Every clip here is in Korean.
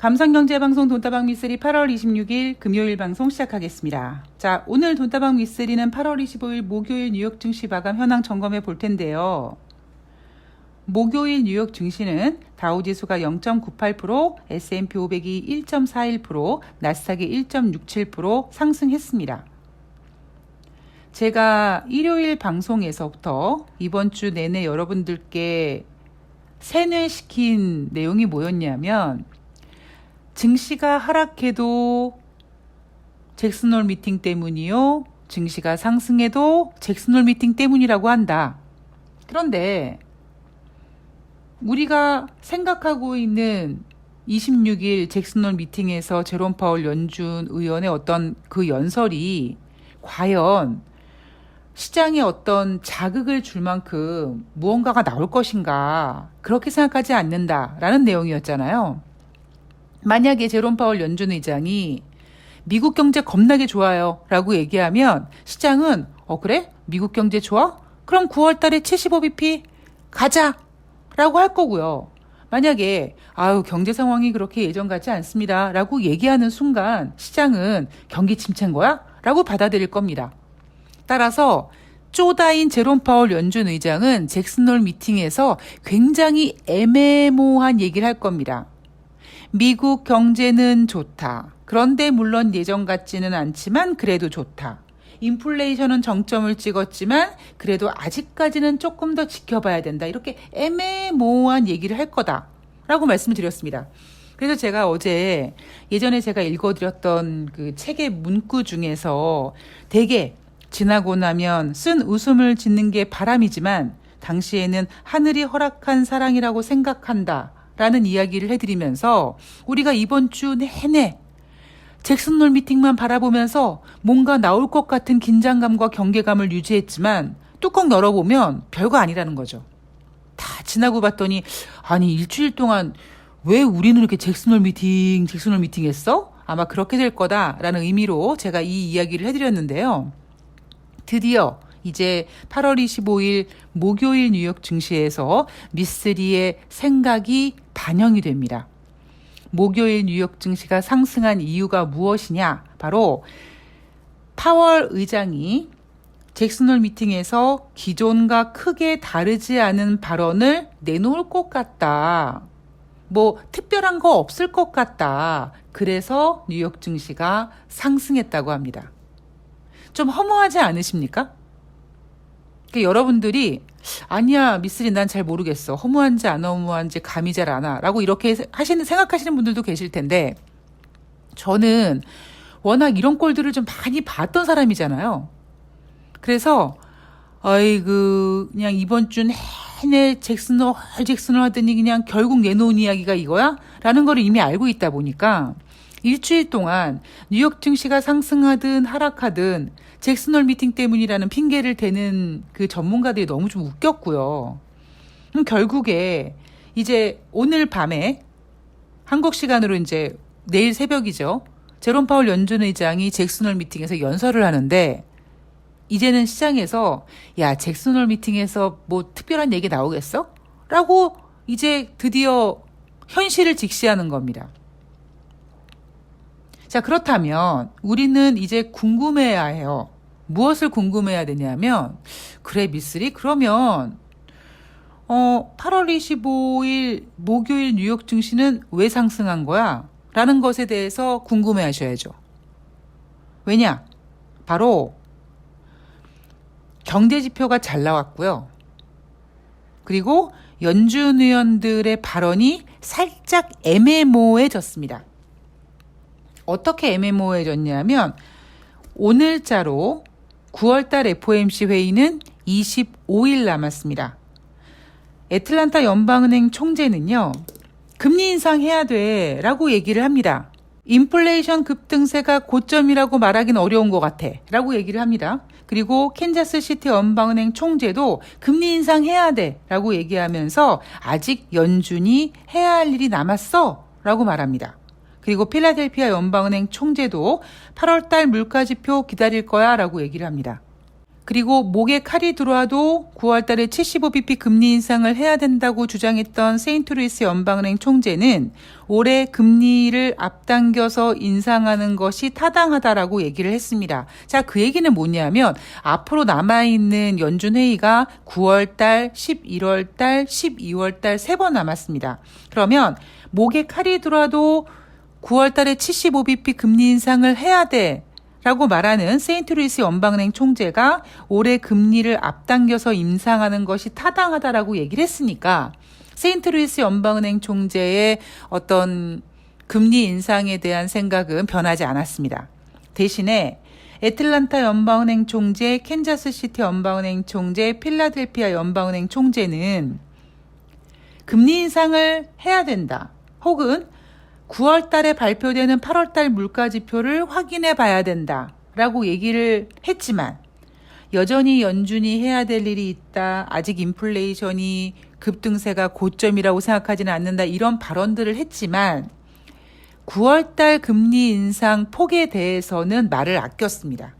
감성경제방송 돈다방 미쓰리 8월 26일 금요일 방송 시작하겠습니다. 자, 오늘 돈다방 미쓰리는 8월 25일 목요일 뉴욕 증시 마감 현황 점검해 볼 텐데요. 목요일 뉴욕 증시는 다우지수가 0.98%, S&P 500이 1.41%, 나스닥이 1.67% 상승했습니다. 제가 일요일 방송에서부터 이번 주 내내 여러분들께 세뇌시킨 내용이 뭐였냐면 증시가 하락해도 잭슨홀 미팅 때문이요. 증시가 상승해도 잭슨홀 미팅 때문이라고 한다. 그런데 우리가 생각하고 있는 26일 잭슨홀 미팅에서 제롬 파월 연준 의원의 어떤 그 연설이 과연 시장에 어떤 자극을 줄 만큼 무언가가 나올 것인가, 그렇게 생각하지 않는다라는 내용이었잖아요. 만약에 제롬 파월 연준 의장이 미국 경제 겁나게 좋아요 라고 얘기하면 시장은 그래? 미국 경제 좋아? 그럼 9월 달에 75bp 가자 라고 할 거고요. 만약에 경제 상황이 그렇게 예전 같지 않습니다 라고 얘기하는 순간 시장은 경기 침체인 거야? 라고 받아들일 겁니다. 따라서 쪼다인 제롬 파월 연준 의장은 잭슨홀 미팅에서 굉장히 애매모호한 얘기를 할 겁니다. 미국 경제는 좋다. 그런데 물론 예전 같지는 않지만 그래도 좋다. 인플레이션은 정점을 찍었지만 그래도 아직까지는 조금 더 지켜봐야 된다. 이렇게 애매모호한 얘기를 할 거다라고 말씀을 드렸습니다. 그래서 제가 어제 예전에 제가 읽어드렸던 그 책의 문구 중에서 되게 지나고 나면 쓴 웃음을 짓는 게 바람이지만 당시에는 하늘이 허락한 사랑이라고 생각한다 라는 이야기를 해드리면서 우리가 이번 주 내내 잭슨홀 미팅만 바라보면서 뭔가 나올 것 같은 긴장감과 경계감을 유지했지만 뚜껑 열어보면 별거 아니라는 거죠. 다 지나고 봤더니 아니 일주일 동안 왜 우리는 이렇게 잭슨홀 미팅 했어? 아마 그렇게 될 거다라는 의미로 제가 이 이야기를 해드렸는데요. 드디어 이제 8월 25일 목요일 뉴욕 증시에서 미쓰리의 생각이 반영이 됩니다. 목요일 뉴욕 증시가 상승한 이유가 무엇이냐? 바로 파월 의장이 잭슨홀 미팅에서 기존과 크게 다르지 않은 발언을 내놓을 것 같다. 특별한 거 없을 것 같다. 그래서 뉴욕 증시가 상승했다고 합니다. 좀 허무하지 않으십니까? 여러분들이 아니야 미쓰리 난 잘 모르겠어. 허무한지 안 허무한지 감이 잘 안 와. 라고 이렇게 생각하시는 분들도 계실 텐데 저는 워낙 이런 꼴들을 좀 많이 봤던 사람이잖아요. 그래서 그냥 이번 주 내내 잭슨홀 하더니 그냥 결국 내놓은 이야기가 이거야? 라는 걸 이미 알고 있다 보니까 일주일 동안 뉴욕 증시가 상승하든 하락하든 잭슨홀 미팅 때문이라는 핑계를 대는 그 전문가들이 너무 좀 웃겼고요. 결국에 이제 오늘 밤에 한국 시간으로 이제 내일 새벽이죠. 제롬 파월 연준 의장이 잭슨홀 미팅에서 연설을 하는데 이제는 시장에서 야 잭슨홀 미팅에서 특별한 얘기 나오겠어? 라고 이제 드디어 현실을 직시하는 겁니다. 자, 그렇다면 우리는 이제 궁금해야 해요. 무엇을 궁금해야 되냐면 그래 미쓰리 그러면 8월 25일 목요일 뉴욕 증시는 왜 상승한 거야? 라는 것에 대해서 궁금해 하셔야죠. 왜냐? 바로 경제 지표가 잘 나왔고요. 그리고 연준 의원들의 발언이 살짝 애매모호해졌습니다. 어떻게 애매모호해졌냐면 오늘자로 9월달 FOMC 회의는 25일 남았습니다. 애틀란타 연방은행 총재는요. 금리 인상해야 돼 라고 얘기를 합니다. 인플레이션 급등세가 고점이라고 말하긴 어려운 것 같아 라고 얘기를 합니다. 그리고 캔자스시티 연방은행 총재도 금리 인상해야 돼 라고 얘기하면서 아직 연준이 해야 할 일이 남았어 라고 말합니다. 그리고 필라델피아 연방은행 총재도 8월달 물가지표 기다릴 거야 라고 얘기를 합니다. 그리고 목에 칼이 들어와도 9월 달에 75bp 금리 인상을 해야 된다고 주장했던 세인트루이스 연방은행 총재는 올해 금리를 앞당겨서 인상하는 것이 타당하다라고 얘기를 했습니다. 자, 그 얘기는 뭐냐면 앞으로 남아있는 연준 회의가 9월 달, 11월 달, 12월 달 3번 남았습니다. 그러면 목에 칼이 들어와도 9월 달에 75bp 금리 인상을 해야 돼 라고 말하는 세인트루이스 연방은행 총재가 올해 금리를 앞당겨서 인상하는 것이 타당하다라고 얘기를 했으니까 세인트루이스 연방은행 총재의 어떤 금리 인상에 대한 생각은 변하지 않았습니다. 대신에 애틀란타 연방은행 총재, 캔자스시티 연방은행 총재, 필라델피아 연방은행 총재는 금리 인상을 해야 된다. 혹은 9월 달에 발표되는 8월 달 물가 지표를 확인해 봐야 된다 라고 얘기를 했지만 여전히 연준이 해야 될 일이 있다. 아직 인플레이션이 급등세가 고점이라고 생각하지는 않는다. 이런 발언들을 했지만 9월 달 금리 인상 폭에 대해서는 말을 아꼈습니다.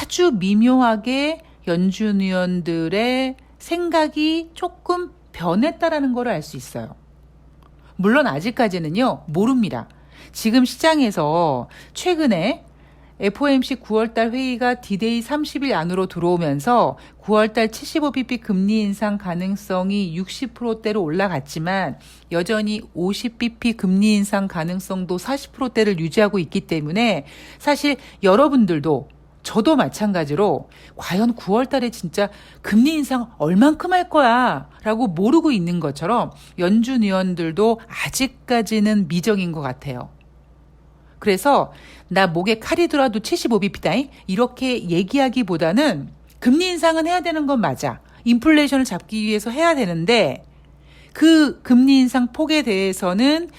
아주 미묘하게 연준 위원들의 생각이 조금 변했다라는 걸 알 수 있어요. 물론 아직까지는요, 모릅니다. 지금 시장에서 최근에 FOMC 9월달 회의가 D-Day 30일 안으로 들어오면서 9월달 75bp 금리 인상 가능성이 60%대로 올라갔지만 여전히 50bp 금리 인상 가능성도 40%대를 유지하고 있기 때문에 사실 여러분들도 저도 마찬가지로 과연 9월 달에 진짜 금리 인상 얼만큼 할 거야 라고 모르고 있는 것처럼 연준 위원들도 아직까지는 미정인 것 같아요. 그래서 나 목에 칼이 들어와도 75bp다 이렇게 얘기하기보다는 금리 인상은 해야 되는 건 맞아. 인플레이션을 잡기 위해서 해야 되는데 그 금리 인상 폭에 대해서는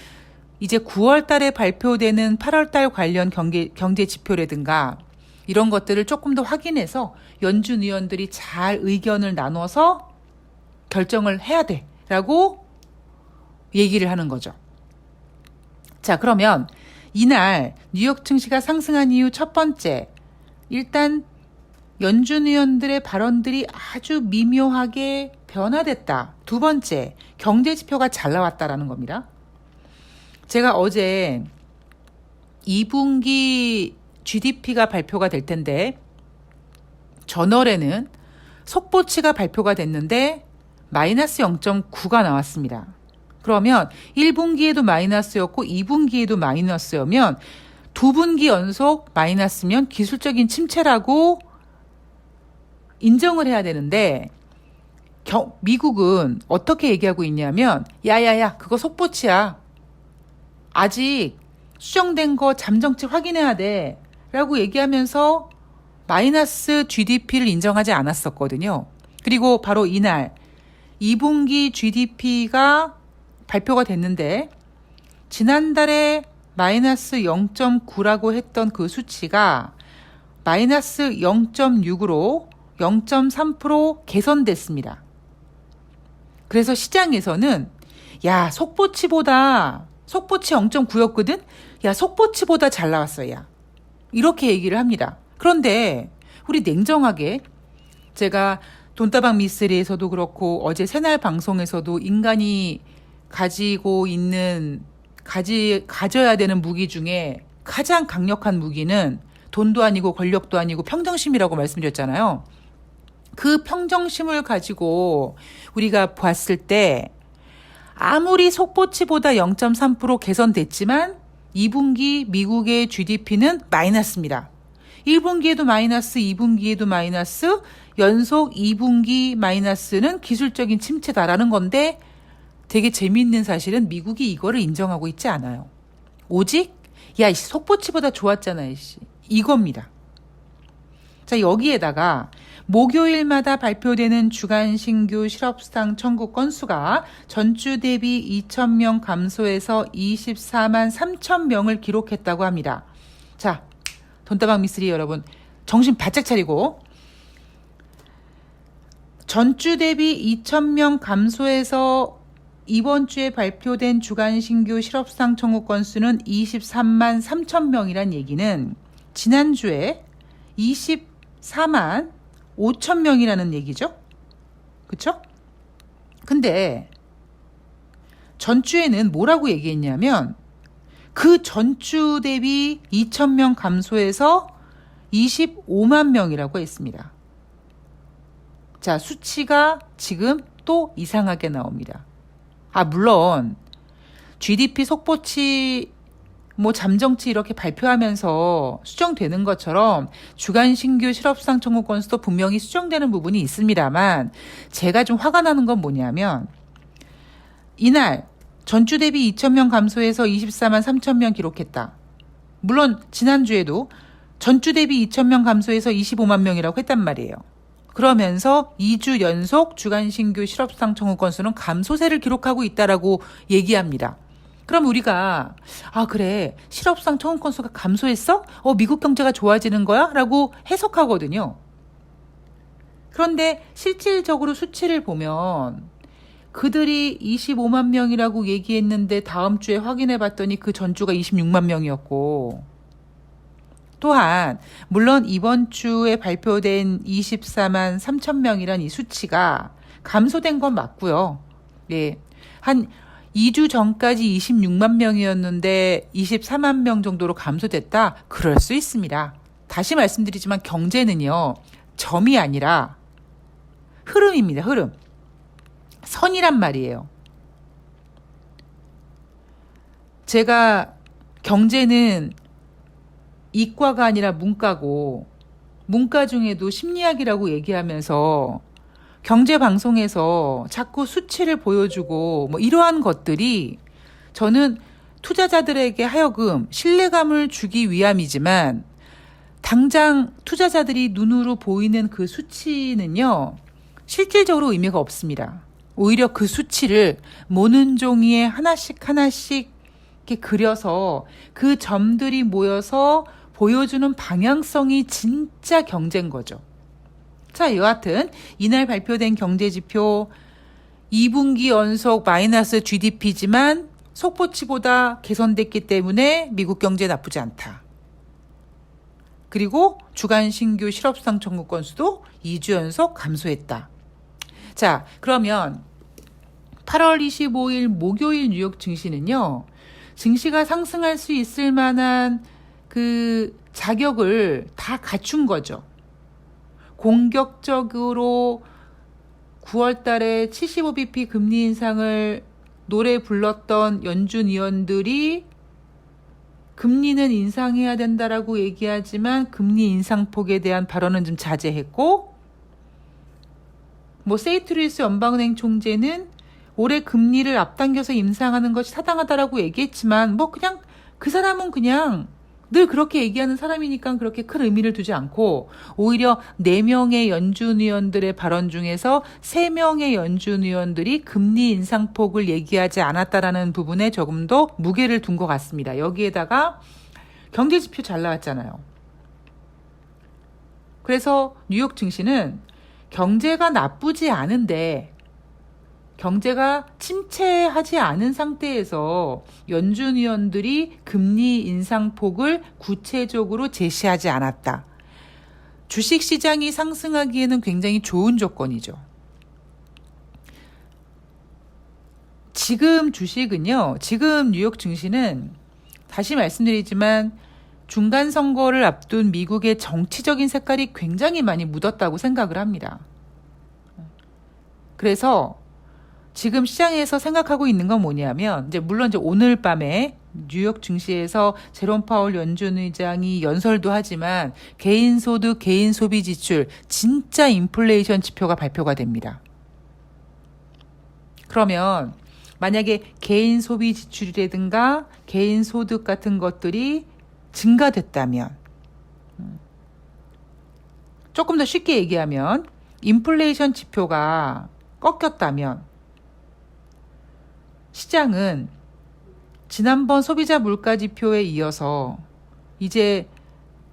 이제 9월 달에 발표되는 8월 달 관련 경제 지표라든가 이런 것들을 조금 더 확인해서 연준 위원들이 잘 의견을 나눠서 결정을 해야 돼 라고 얘기를 하는 거죠. 자, 그러면 이날 뉴욕 증시가 상승한 이유 첫 번째, 일단 연준 위원들의 발언들이 아주 미묘하게 변화됐다. 두 번째, 경제 지표가 잘 나왔다라는 겁니다. 제가 어제 2분기 GDP가 발표가 될 텐데 저널에는 속보치가 발표가 됐는데 마이너스 0.9가 나왔습니다. 그러면 1분기에도 마이너스였고 2분기에도 마이너스였면 2분기 연속 마이너스면 기술적인 침체라고 인정을 해야 되는데 미국은 어떻게 얘기하고 있냐면 야야야 그거 속보치야. 아직 수정된 거 잠정치 확인해야 돼 라고 얘기하면서 마이너스 GDP를 인정하지 않았었거든요. 그리고 바로 이날 2분기 GDP가 발표가 됐는데 지난달에 마이너스 0.9라고 했던 그 수치가 마이너스 0.6으로 0.3% 개선됐습니다. 그래서 시장에서는 야 속보치보다 속보치 0.9였거든? 야 속보치보다 잘 나왔어 야. 이렇게 얘기를 합니다. 그런데 우리 냉정하게 제가 돈다방 미스테리에서도 그렇고 어제 새날 방송에서도 인간이 가져야 되는 무기 중에 가장 강력한 무기는 돈도 아니고 권력도 아니고 평정심이라고 말씀드렸잖아요. 그 평정심을 가지고 우리가 봤을 때 아무리 속보치보다 0.3% 개선됐지만 2분기 미국의 GDP는 마이너스입니다. 1분기에도 마이너스, 2분기에도 마이너스, 연속 2분기 마이너스는 기술적인 침체다라는 건데 되게 재미있는 사실은 미국이 이거를 인정하고 있지 않아요. 오직 야, 속보치보다 좋았잖아, 이겁니다. 자, 여기에다가 목요일마다 발표되는 주간 신규 실업수당 청구 건수가 전주 대비 2,000명 감소해서 24만 3천 명을 기록했다고 합니다. 자, 돈다방 미스리 여러분, 정신 바짝 차리고 전주 대비 2,000명 감소해서 이번 주에 발표된 주간 신규 실업수당 청구 건수는 23만 3천 명이란 얘기는 지난주에 24만 5천 명이라는 얘기죠. 그쵸? 근데 전주에는 뭐라고 얘기했냐면 그 전주 대비 2,000명 감소해서 25만 명이라고 했습니다. 자, 수치가 지금 또 이상하게 나옵니다. 물론 GDP 속보치 잠정치 이렇게 발표하면서 수정되는 것처럼 주간 신규 실업상 청구 건수도 분명히 수정되는 부분이 있습니다만 제가 좀 화가 나는 건 뭐냐면 이날 전주 대비 2,000명 감소해서 24만 3천 명 기록했다. 물론 지난주에도 전주 대비 2,000명 감소해서 25만 명이라고 했단 말이에요. 그러면서 2주 연속 주간 신규 실업상 청구 건수는 감소세를 기록하고 있다라고 얘기합니다. 그럼 우리가 그래 실업상 청구 건수가 감소했어? 미국 경제가 좋아지는 거야? 라고 해석하거든요. 그런데 실질적으로 수치를 보면 그들이 25만 명이라고 얘기했는데 다음 주에 확인해 봤더니 그 전주가 26만 명이었고 또한 물론 이번 주에 발표된 24만 3천 명이란 이 수치가 감소된 건 맞고요. 예. 한 2주 전까지 26만 명이었는데 24만 명 정도로 감소됐다? 그럴 수 있습니다. 다시 말씀드리지만 경제는요. 점이 아니라 흐름입니다. 흐름. 선이란 말이에요. 제가 경제는 이과가 아니라 문과고 문과 중에도 심리학이라고 얘기하면서 경제방송에서 자꾸 수치를 보여주고 이러한 것들이 저는 투자자들에게 하여금 신뢰감을 주기 위함이지만 당장 투자자들이 눈으로 보이는 그 수치는요. 실질적으로 의미가 없습니다. 오히려 그 수치를 모는 종이에 하나씩 이렇게 그려서 그 점들이 모여서 보여주는 방향성이 진짜 경제인 거죠. 자, 여하튼 이날 발표된 경제지표 2분기 연속 마이너스 GDP지만 속보치보다 개선됐기 때문에 미국 경제 나쁘지 않다. 그리고 주간 신규 실업상 청구 건수도 2주 연속 감소했다. 자, 그러면 8월 25일 목요일 뉴욕 증시는요. 증시가 상승할 수 있을 만한 그 자격을 다 갖춘 거죠. 공격적으로 9월 달에 75bp 금리 인상을 노래 불렀던 연준 의원들이 금리는 인상해야 된다라고 얘기하지만 금리 인상폭에 대한 발언은 좀 자제했고 세이트 루이스 연방은행 총재는 올해 금리를 앞당겨서 인상하는 것이 타당하다라고 얘기했지만 그냥 그 사람은 그냥 늘 그렇게 얘기하는 사람이니까 그렇게 큰 의미를 두지 않고 오히려 4명의 연준 의원들의 발언 중에서 3명의 연준 의원들이 금리 인상폭을 얘기하지 않았다라는 부분에 조금 더 무게를 둔 것 같습니다. 여기에다가 경제지표 잘 나왔잖아요. 그래서 뉴욕 증시는 경제가 나쁘지 않은데 경제가 침체하지 않은 상태에서 연준 의원들이 금리 인상폭을 구체적으로 제시하지 않았다. 주식시장이 상승하기에는 굉장히 좋은 조건이죠. 지금 주식은요, 지금 뉴욕 증시는 다시 말씀드리지만 중간 선거를 앞둔 미국의 정치적인 색깔이 굉장히 많이 묻었다고 생각을 합니다. 그래서 지금 시장에서 생각하고 있는 건 뭐냐면 물론 오늘 밤에 뉴욕 증시에서 제롬 파월 연준 의장이 연설도 하지만 개인 소득, 개인 소비 지출 진짜 인플레이션 지표가 발표가 됩니다. 그러면 만약에 개인 소비 지출이라든가 개인 소득 같은 것들이 증가됐다면 조금 더 쉽게 얘기하면 인플레이션 지표가 꺾였다면 시장은 지난번 소비자 물가 지표에 이어서 이제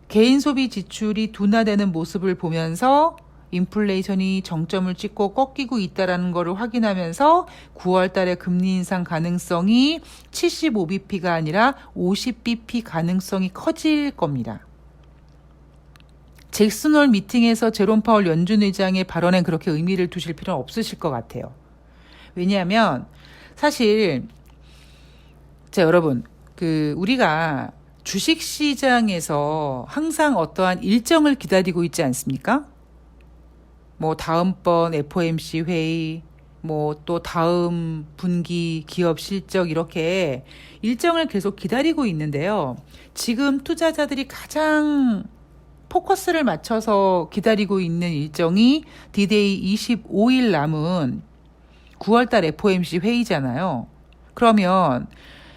개인 소비 지출이 둔화되는 모습을 보면서 인플레이션이 정점을 찍고 꺾이고 있다는 것을 확인하면서 9월 달에 금리 인상 가능성이 75bp가 아니라 50bp 가능성이 커질 겁니다. 잭슨홀 미팅에서 제롬 파월 연준 의장의 발언엔 그렇게 의미를 두실 필요는 없으실 것 같아요. 왜냐하면 사실 자 여러분 우리가 주식시장에서 항상 어떠한 일정을 기다리고 있지 않습니까? 뭐 다음번 FOMC 회의, 뭐 또 다음 분기 기업 실적 이렇게 일정을 계속 기다리고 있는데요. 지금 투자자들이 가장 포커스를 맞춰서 기다리고 있는 일정이 D-Day 25일 남은 9월달 FOMC 회의잖아요. 그러면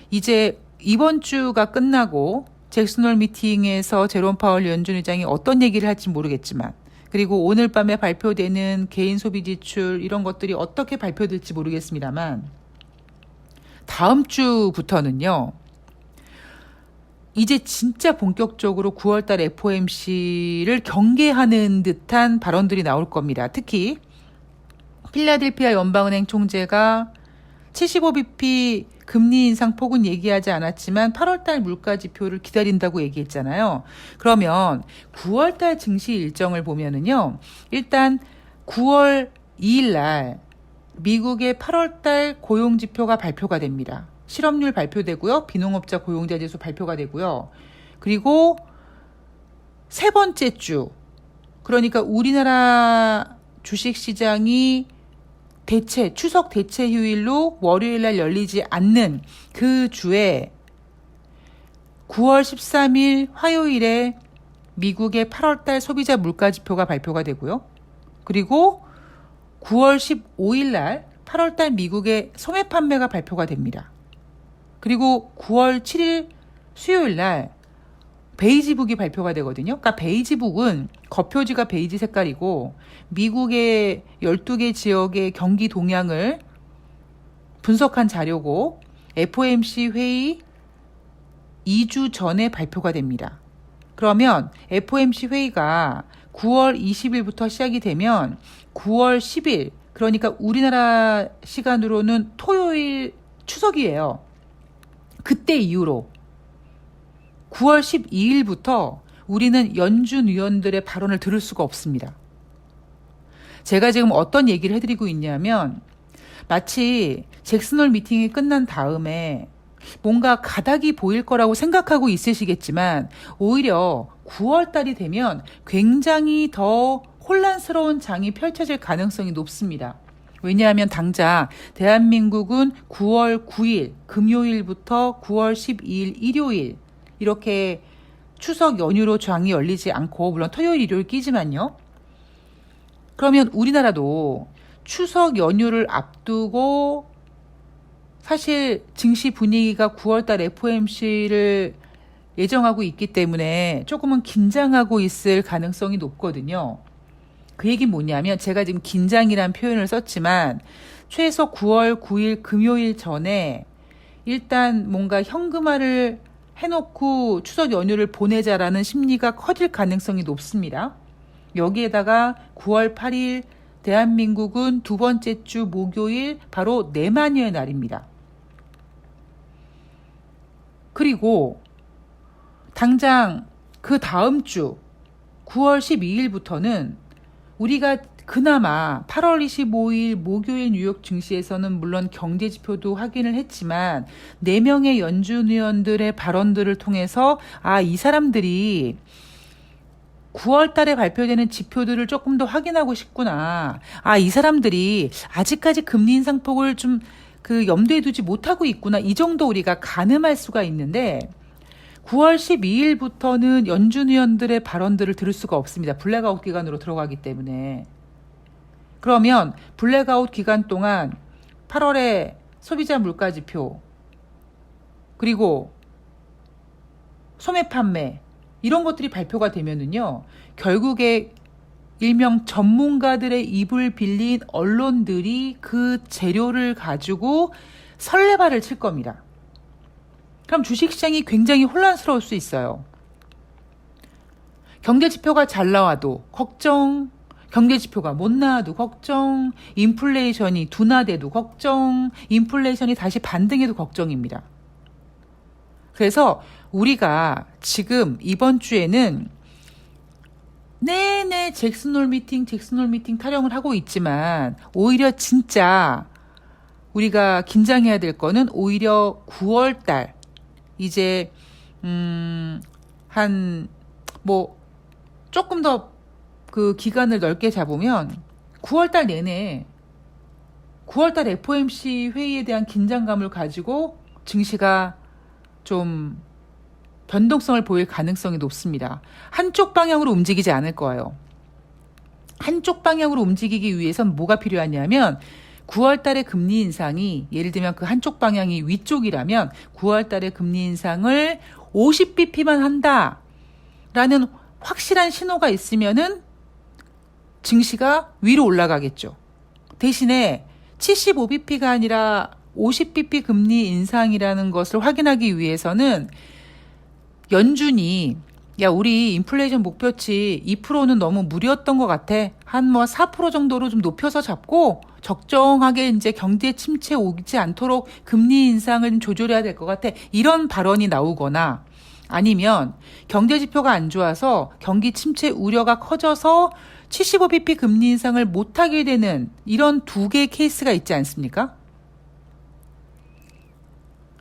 이제 이번 주가 끝나고 잭슨홀 미팅에서 제롬 파월 연준 의장이 어떤 얘기를 할지 모르겠지만 그리고 오늘 밤에 발표되는 개인 소비 지출 이런 것들이 어떻게 발표될지 모르겠습니다만 다음 주부터는요. 이제 진짜 본격적으로 9월달 FOMC를 경계하는 듯한 발언들이 나올 겁니다. 특히 필라델피아 연방은행 총재가 75bp 금리 인상 폭은 얘기하지 않았지만 8월달 물가 지표를 기다린다고 얘기했잖아요. 그러면 9월달 증시 일정을 보면은요. 일단 9월 2일 날 미국의 8월달 고용 지표가 발표가 됩니다. 실업률 발표되고요. 비농업자 고용자 지수 발표가 되고요. 그리고 세 번째 주 그러니까 우리나라 주식시장이 추석 대체 휴일로 월요일 날 열리지 않는 그 주에 9월 13일 화요일에 미국의 8월달 소비자 물가 지표가 발표가 되고요. 그리고 9월 15일 날 8월달 미국의 소매 판매가 발표가 됩니다. 그리고 9월 7일 수요일 날 베이지북이 발표가 되거든요. 그러니까 베이지북은 겉표지가 베이지 색깔이고 미국의 12개 지역의 경기 동향을 분석한 자료고 FOMC 회의 2주 전에 발표가 됩니다. 그러면 FOMC 회의가 9월 20일부터 시작이 되면 9월 10일 그러니까 우리나라 시간으로는 토요일 추석이에요. 그때 이후로 9월 12일부터 우리는 연준 위원들의 발언을 들을 수가 없습니다. 제가 지금 어떤 얘기를 해드리고 있냐면 마치 잭슨홀 미팅이 끝난 다음에 뭔가 가닥이 보일 거라고 생각하고 있으시겠지만 오히려 9월 달이 되면 굉장히 더 혼란스러운 장이 펼쳐질 가능성이 높습니다. 왜냐하면 당장 대한민국은 9월 9일 금요일부터 9월 12일 일요일 이렇게 추석 연휴로 장이 열리지 않고 물론 토요일 일요일 끼지만요. 그러면 우리나라도 추석 연휴를 앞두고 사실 증시 분위기가 9월달 FOMC를 예정하고 있기 때문에 조금은 긴장하고 있을 가능성이 높거든요. 그 얘기는 뭐냐면 제가 지금 긴장이란 표현을 썼지만 최소 9월 9일 금요일 전에 일단 뭔가 현금화를 해놓고 추석 연휴를 보내자라는 심리가 커질 가능성이 높습니다. 여기에다가 9월 8일 대한민국은 두 번째 주 목요일 바로 내만여의 날입니다. 그리고 당장 그 다음 주 9월 12일부터는 우리가 그나마 8월 25일 목요일 뉴욕 증시에서는 물론 경제 지표도 확인을 했지만 4명의 연준 의원들의 발언들을 통해서 이 사람들이 9월 달에 발표되는 지표들을 조금 더 확인하고 싶구나. 이 사람들이 아직까지 금리 인상폭을 좀 염두에 두지 못하고 있구나. 이 정도 우리가 가늠할 수가 있는데 9월 12일부터는 연준 의원들의 발언들을 들을 수가 없습니다. 블랙아웃 기간으로 들어가기 때문에. 그러면 블랙아웃 기간 동안 8월에 소비자 물가 지표 그리고 소매 판매 이런 것들이 발표가 되면은요. 결국에 일명 전문가들의 입을 빌린 언론들이 그 재료를 가지고 설레발을 칠 겁니다. 그럼 주식시장이 굉장히 혼란스러울 수 있어요. 경제지표가 잘 나와도 걱정, 경제지표가 못 나와도 걱정, 인플레이션이 둔화돼도 걱정, 인플레이션이 다시 반등해도 걱정입니다. 그래서 우리가 지금 이번 주에는 내내 잭슨홀 미팅 타령을 하고 있지만 오히려 진짜 우리가 긴장해야 될 거는 오히려 9월 달 이제 한 뭐 조금 더 그 기간을 넓게 잡으면 9월 달 내내 9월 달 FOMC 회의에 대한 긴장감을 가지고 증시가 좀 변동성을 보일 가능성이 높습니다. 한쪽 방향으로 움직이지 않을 거예요. 한쪽 방향으로 움직이기 위해선 뭐가 필요하냐면 9월 달에 금리 인상이 예를 들면 그 한쪽 방향이 위쪽이라면 9월 달에 금리 인상을 50bp만 한다라는 확실한 신호가 있으면은 증시가 위로 올라가겠죠. 대신에 75bp가 아니라 50bp 금리 인상이라는 것을 확인하기 위해서는 연준이 야 우리 인플레이션 목표치 2%는 너무 무리였던 것 같아. 한 뭐 4% 정도로 좀 높여서 잡고 적정하게 이제 경제 침체 오지 않도록 금리 인상을 조절해야 될 것 같아. 이런 발언이 나오거나 아니면 경제 지표가 안 좋아서 경기 침체 우려가 커져서 75bp 금리 인상을 못하게 되는 이런 두 개의 케이스가 있지 않습니까?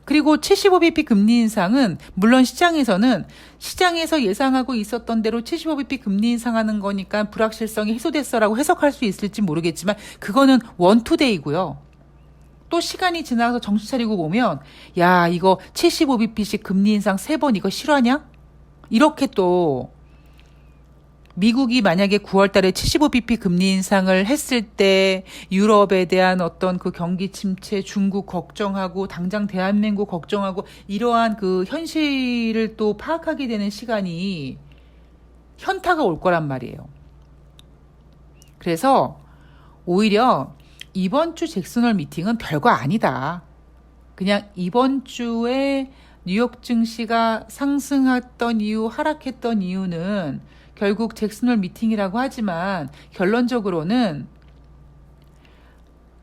그리고 75bp 금리 인상은 물론 시장에서 예상하고 있었던 대로 75bp 금리 인상하는 거니까 불확실성이 해소됐어라고 해석할 수 있을지 모르겠지만 그거는 원투데이고요. 또 시간이 지나서 정신 차리고 보면 야 이거 75bp씩 금리 인상 3번 이거 실화냐? 이렇게 또 미국이 만약에 9월 달에 75bp 금리 인상을 했을 때 유럽에 대한 어떤 그 경기 침체, 중국 걱정하고 당장 대한민국 걱정하고 이러한 그 현실을 또 파악하게 되는 시간이 현타가 올 거란 말이에요. 그래서 오히려 이번 주 잭슨홀 미팅은 별거 아니다. 그냥 이번 주에 뉴욕 증시가 상승했던 이유, 하락했던 이유는 결국 잭슨홀 미팅이라고 하지만 결론적으로는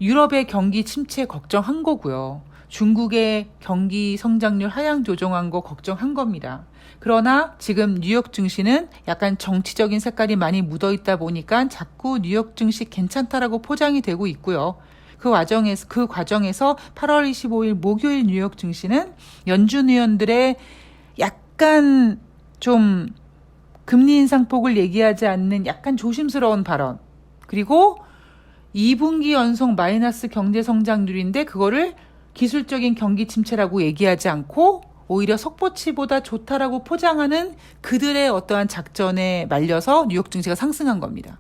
유럽의 경기 침체 걱정한 거고요. 중국의 경기 성장률 하향 조정한 거 걱정한 겁니다. 그러나 지금 뉴욕 증시는 약간 정치적인 색깔이 많이 묻어 있다 보니까 자꾸 뉴욕 증시 괜찮다라고 포장이 되고 있고요. 그 과정에서 8월 25일 목요일 뉴욕 증시는 연준 의원들의 약간 좀 금리 인상폭을 얘기하지 않는 약간 조심스러운 발언. 그리고 2분기 연속 마이너스 경제 성장률인데 그거를 기술적인 경기 침체라고 얘기하지 않고 오히려 속보치보다 좋다라고 포장하는 그들의 어떠한 작전에 말려서 뉴욕 증시가 상승한 겁니다.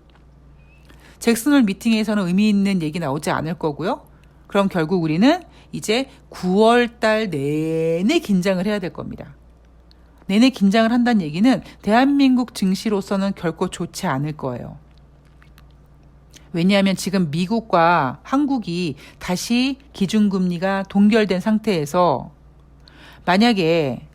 잭슨홀 미팅에서는 의미 있는 얘기 나오지 않을 거고요. 그럼 결국 우리는 이제 9월 달 내내 긴장을 해야 될 겁니다. 내내 긴장을 한다는 얘기는 대한민국 증시로서는 결코 좋지 않을 거예요. 왜냐하면 지금 미국과 한국이 다시 기준금리가 동결된 상태에서 만약에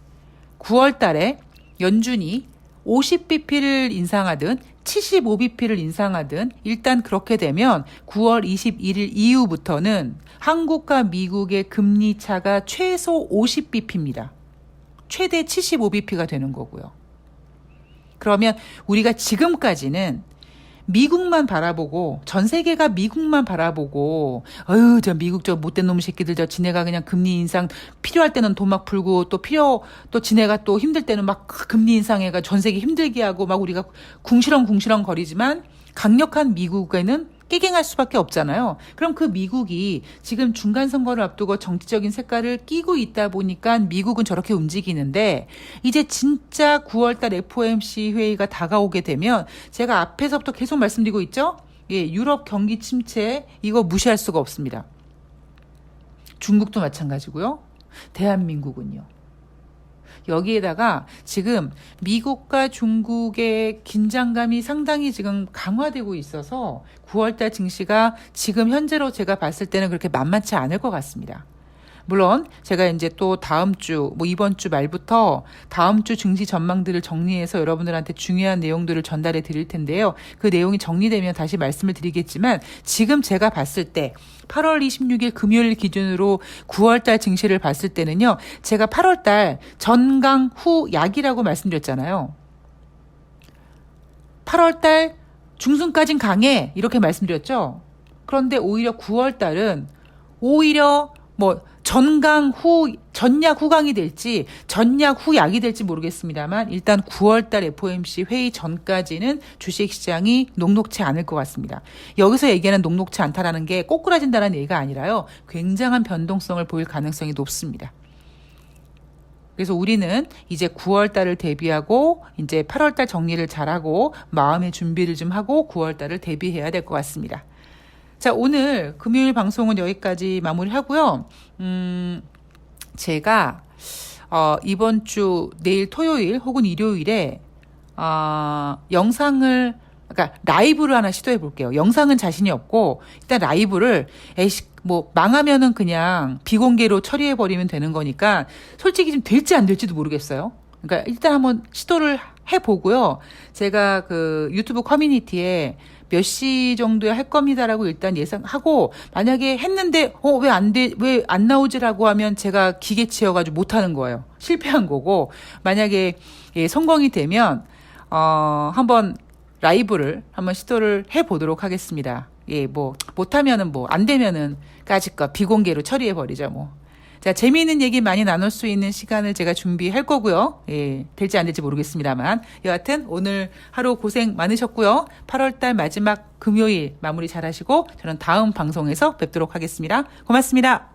9월 달에 연준이 50bp를 인상하든 75bp를 인상하든 일단 그렇게 되면 9월 21일 이후부터는 한국과 미국의 금리 차가 최소 50bp입니다. 최대 75bp가 되는 거고요. 그러면 우리가 지금까지는 미국만 바라보고 전 세계가 미국만 바라보고 저 미국 저 못된 놈 새끼들 저 지네가 그냥 금리 인상 필요할 때는 돈 막 풀고 또 지네가 또 힘들 때는 막 금리 인상해가 전 세계 힘들게 하고 막 우리가 궁시렁 거리지만 강력한 미국에는 깨갱할 수밖에 없잖아요. 그럼 그 미국이 지금 중간 선거를 앞두고 정치적인 색깔을 끼고 있다 보니까 미국은 저렇게 움직이는데 이제 진짜 9월 달 FOMC 회의가 다가오게 되면 제가 앞에서부터 계속 말씀드리고 있죠. 예, 유럽 경기 침체 이거 무시할 수가 없습니다. 중국도 마찬가지고요. 대한민국은요. 여기에다가 지금 미국과 중국의 긴장감이 상당히 지금 강화되고 있어서 9월달 증시가 지금 현재로 제가 봤을 때는 그렇게 만만치 않을 것 같습니다. 물론 제가 이제 또 다음 주, 이번 주 말부터 다음 주 증시 전망들을 정리해서 여러분들한테 중요한 내용들을 전달해 드릴 텐데요. 그 내용이 정리되면 다시 말씀을 드리겠지만 지금 제가 봤을 때 8월 26일 금요일 기준으로 9월달 증시를 봤을 때는요. 제가 8월달 전강 후 약이라고 말씀드렸잖아요. 8월 달 중순까진 강해 이렇게 말씀드렸죠. 그런데 오히려 9월 달은 오히려 뭐 전강 후 전약 후강이 될지 전약 후약이 될지 모르겠습니다만 일단 9월 달 FOMC 회의 전까지는 주식시장이 녹록치 않을 것 같습니다. 여기서 얘기하는 녹록치 않다라는 게 꼬꾸라진다는 얘기가 아니라요. 굉장한 변동성을 보일 가능성이 높습니다. 그래서 우리는 이제 9월 달을 대비하고 이제 8월 달 정리를 잘하고 마음의 준비를 좀 하고 9월 달을 대비해야 될 것 같습니다. 자, 오늘 금요일 방송은 여기까지 마무리하고요. 제가 이번 주 내일 토요일 혹은 일요일에 영상을 그러니까 라이브를 하나 시도해 볼게요. 영상은 자신이 없고 일단 라이브를 뭐 망하면은 그냥 비공개로 처리해 버리면 되는 거니까 솔직히 좀 될지 안 될지도 모르겠어요. 그러니까 일단 한번 시도를 해 보고요. 제가 그 유튜브 커뮤니티에 몇 시 정도에 할 겁니다라고 일단 예상하고 만약에 했는데 왜 안 나오지라고 하면 제가 기계치여가지고 못 하는 거예요. 실패한 거고 만약에 성공이 되면 한번 라이브를 한번 시도를 해 보도록 하겠습니다. 뭐 못하면은 뭐 안 되면은 까짓거 비공개로 처리해 버리죠 뭐. 자, 재미있는 얘기 많이 나눌 수 있는 시간을 제가 준비할 거고요. 될지 안 될지 모르겠습니다만. 여하튼 오늘 하루 고생 많으셨고요. 8월 달 마지막 금요일 마무리 잘 하시고 저는 다음 방송에서 뵙도록 하겠습니다. 고맙습니다.